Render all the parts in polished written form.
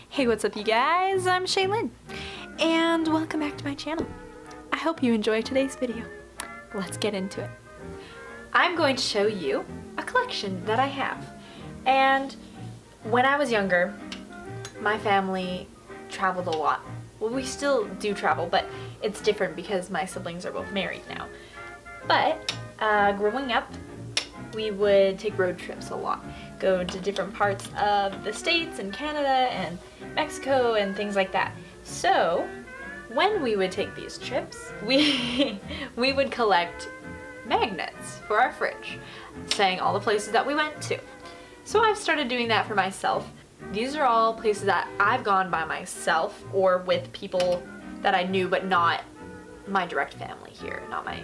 Hey, what's up you guys? I'm Shaylin, and welcome back to my channel. I hope you enjoy today's video. Let's get into it. I'm going to show you a collection that I have. And when I was younger, my family traveled a lot. Well, we still do travel, but it's different because my siblings are both married now. But growing up, we would take road trips a lot. Go to different parts of the States and Canada and Mexico and things like that. So when we would take these trips, we would collect magnets for our fridge, saying all the places that we went to. So I've started doing that for myself. These are all places that I've gone by myself or with people that I knew, but not my direct family here, not my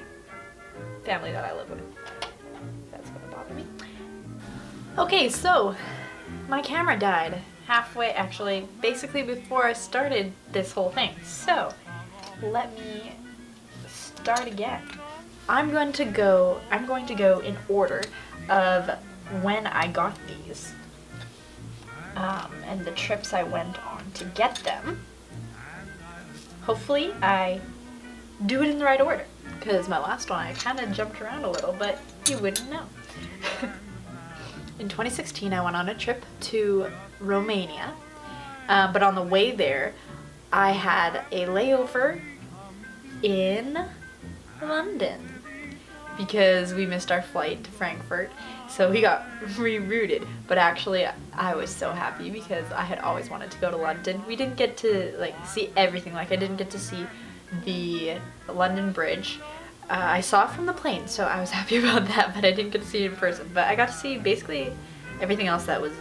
family that I live with. That's gonna bother me. Okay, so my camera died halfway, actually, basically before I started this whole thing. So let me start again. I'm going to go in order of when I got these and the trips I went on to get them. Hopefully I do it in the right order, because my last one I kind of jumped around a little, but you wouldn't know. In 2016 I went on a trip to Romania, but on the way there I had a layover in London because we missed our flight to Frankfurt, so we got rerouted. But actually I was so happy because I had always wanted to go to London. We didn't get to see everything. I didn't get to see the London Bridge. I saw it from the plane, so I was happy about that, but I didn't get to see it in person. But I got to see basically everything else that was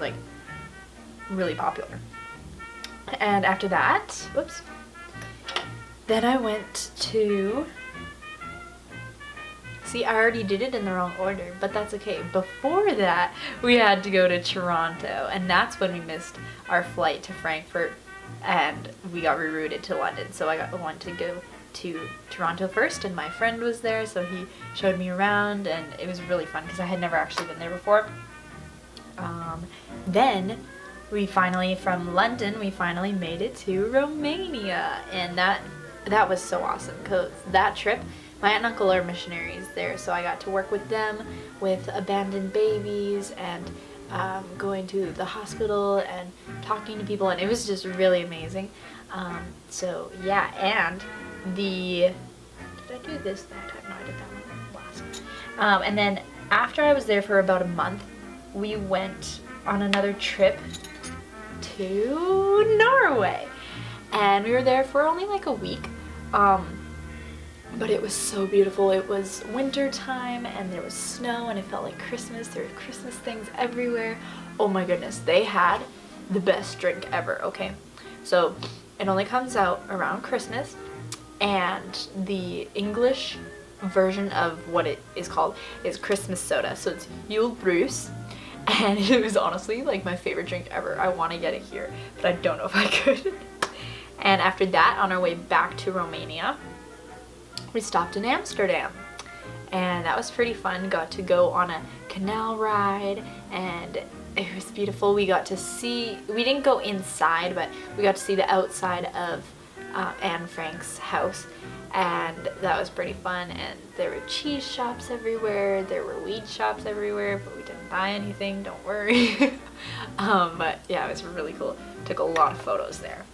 really popular. And after that, whoops, then I went to, see, I already did it in the wrong order, but that's okay. Before that, we had to go to Toronto, and that's when we missed our flight to Frankfurt, and we got rerouted to London. So I wanted to go to Toronto first, and my friend was there, so he showed me around, and it was really fun because I had never actually been there before. Then we finally, from London, we finally made it to Romania, and that was so awesome because that trip, my aunt and uncle are missionaries there, so I got to work with them with abandoned babies and going to the hospital and talking to people, and it was just really amazing. So yeah, and did I do this that time? No, I did that one last. And then after I was there for about a month, we went on another trip to Norway, and we were there for only a week. But it was so beautiful. It was winter time and there was snow and it felt like Christmas. There were Christmas things everywhere. Oh my goodness, they had the best drink ever, okay? So it only comes out around Christmas, and the English version of what it is called is Christmas soda. So it's Yule Bruce, and it was honestly my favorite drink ever. I want to get it here, but I don't know if I could. And after that, on our way back to Romania, we stopped in Amsterdam, and that was pretty fun. Got to go on a canal ride, and it was beautiful. We got to see, we didn't go inside, but we got to see the outside of Anne Frank's house, and that was pretty fun. And there were cheese shops everywhere, there were weed shops everywhere, but we didn't buy anything, don't worry. But yeah, it was really cool. Took a lot of photos there.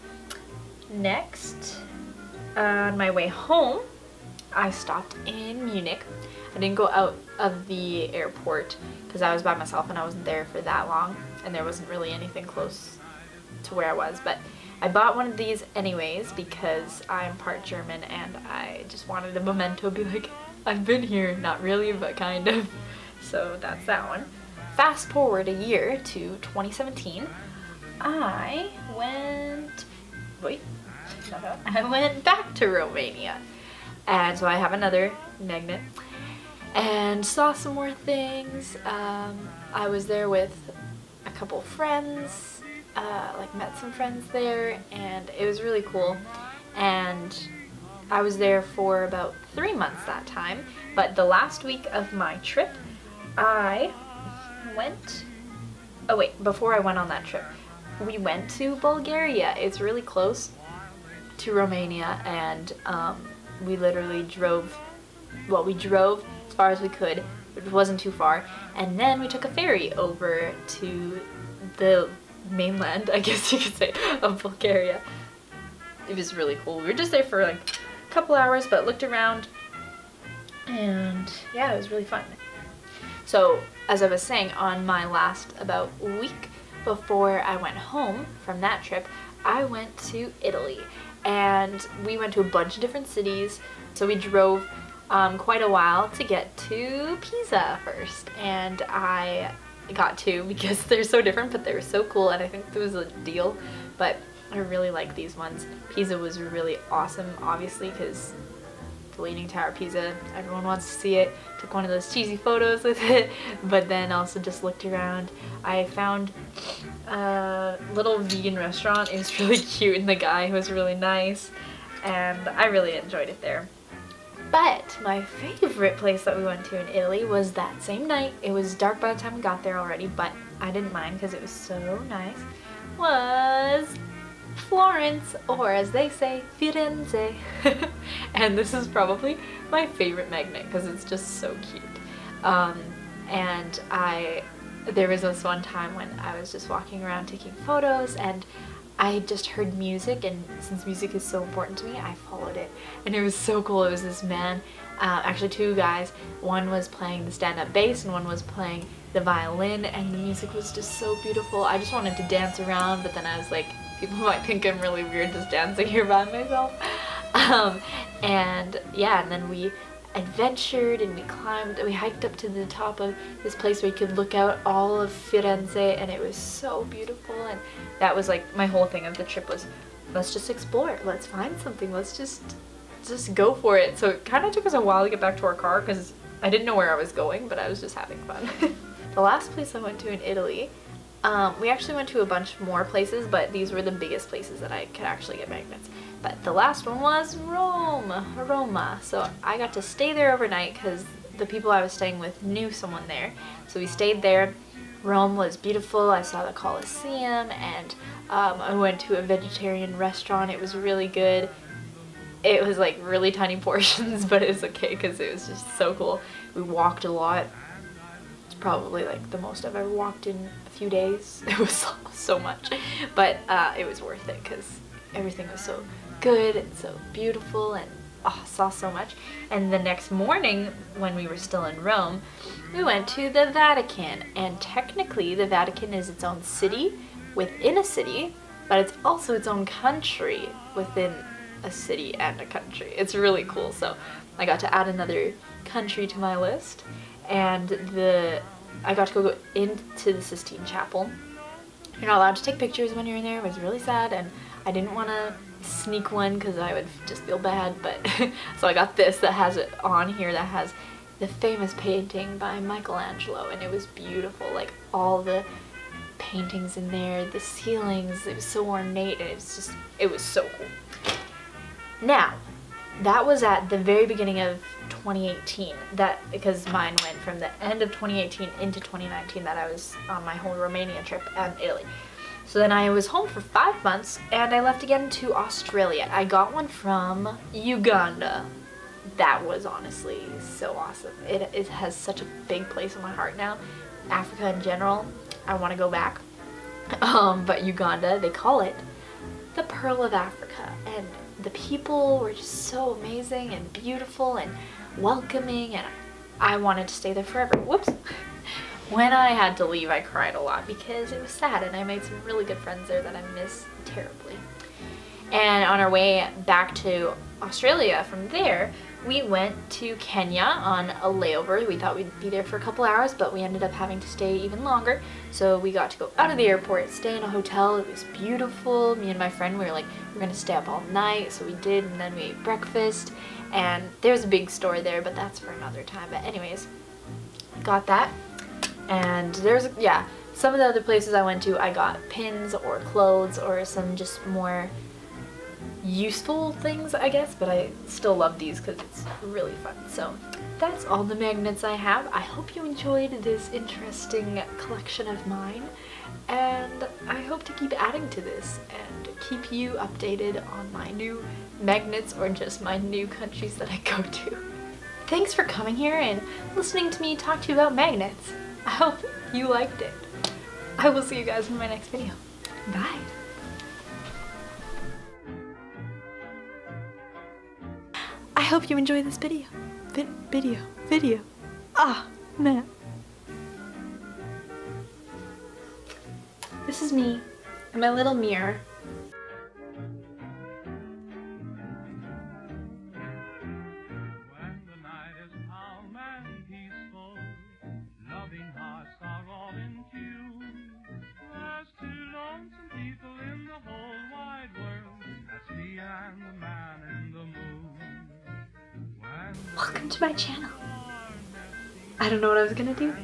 Next, on my way home, I stopped in Munich. I didn't go out of the airport because I was by myself and I wasn't there for that long, and there wasn't really anything close to where I was, but I bought one of these anyways because I'm part German and I just wanted a memento, be like, I've been here, not really, but kind of. So that's that one. Fast forward a year to 2017, I went back to Romania. And so I have another magnet and saw some more things. I was there with a couple friends, met some friends there, and it was really cool. And I was there for about 3 months that time, but the last week of my trip, before I went on that trip, we went to Bulgaria. It's really close to Romania, and we literally drove, well, we drove as far as we could, it wasn't too far, and then we took a ferry over to the mainland, I guess you could say, of Bulgaria. It was really cool. We were just there for like a couple hours, but looked around, and yeah, it was really fun. So, as I was saying, on my last about week before I went home from that trip, I went to Italy, and we went to a bunch of different cities. So we drove quite a while to get to Pisa first, and I got two because they're so different, but they were so cool, and I think there was a deal, but I really like these ones. Pisa was really awesome, obviously, because the Leaning Tower of Pisa, everyone wants to see it. Took one of those cheesy photos with it, but then also just looked around. I found a little vegan restaurant. It was really cute, and the guy was really nice, and I really enjoyed it there. But my favorite place that we went to in Italy was that same night. It was dark by the time we got there already, but I didn't mind because it was so nice. Was Florence, or as they say, Firenze. And this is probably my favorite magnet because it's just so cute. And there was this one time when I was just walking around taking photos, and I just heard music, and since music is so important to me, I followed it, and it was so cool. It was this man, actually two guys, one was playing the stand-up bass and one was playing the violin, and the music was just so beautiful. I just wanted to dance around, but then I was like, people might think I'm really weird just dancing here by myself. And yeah, and then we adventured and we hiked up to the top of this place where you could look out all of Firenze, and it was so beautiful. And that was like my whole thing of the trip was, let's just explore, let's find something, let's just go for it. So it kind of took us a while to get back to our car because I didn't know where I was going, but I was just having fun. The last place I went to in Italy, we actually went to a bunch more places, but these were the biggest places that I could actually get magnets. But the last one was Roma. So I got to stay there overnight because the people I was staying with knew someone there. So we stayed there. Rome was beautiful. I saw the Colosseum, and I went to a vegetarian restaurant. It was really good. It was like really tiny portions, but it was okay because it was just so cool. We walked a lot. It's probably like the most I've ever walked in a few days. It was so much, but it was worth it because everything was so good and so beautiful, and saw so much. And the next morning, when we were still in Rome, we went to the Vatican, and technically the Vatican is its own city within a city, but it's also its own country within a city and a country. It's really cool. So I got to add another country to my list, and I got to go into the Sistine Chapel. You're not allowed to take pictures when you're in there. It was really sad, and I didn't want to sneak one because I would just feel bad, but so I got this that has it on here, that has the famous painting by Michelangelo, and it was beautiful, like all the paintings in there, the ceilings, it was so ornate, and it was so cool. Now, that was at the very beginning of 2018, because mine went from the end of 2018 into 2019, that I was on my whole Romania trip and Italy. So then I was home for 5 months, and I left again to Australia. I got one from Uganda. That was honestly so awesome. It has such a big place in my heart now. Africa in general, I want to go back. But Uganda, they call it the Pearl of Africa, and the people were just so amazing and beautiful and welcoming, and I wanted to stay there forever. Whoops. When I had to leave, I cried a lot because it was sad, and I made some really good friends there that I miss terribly. And on our way back to Australia from there, we went to Kenya on a layover. We thought we'd be there for a couple hours, but we ended up having to stay even longer. So we got to go out of the airport, stay in a hotel. It was beautiful. Me and my friend, we were like, we're gonna stay up all night. So we did, and then we ate breakfast. And there's a big story there, but that's for another time. But anyways, got that. And some of the other places I went to, I got pins or clothes or some just more useful things, I guess, but I still love these because it's really fun. So that's all the magnets I have. I hope you enjoyed this interesting collection of mine, and I hope to keep adding to this and keep you updated on my new magnets or just my new countries that I go to. Thanks for coming here and listening to me talk to you about magnets. I hope you liked it. I will see you guys in my next video. Bye! I hope you enjoy this video. Video. Ah, man. This is me and my little mirror. When the night is calm and peaceful, loving hearts are all in tune. There's two lonesome people in the whole wide world. That's me and the man in the moon. Welcome to my channel. I don't know what I was gonna do.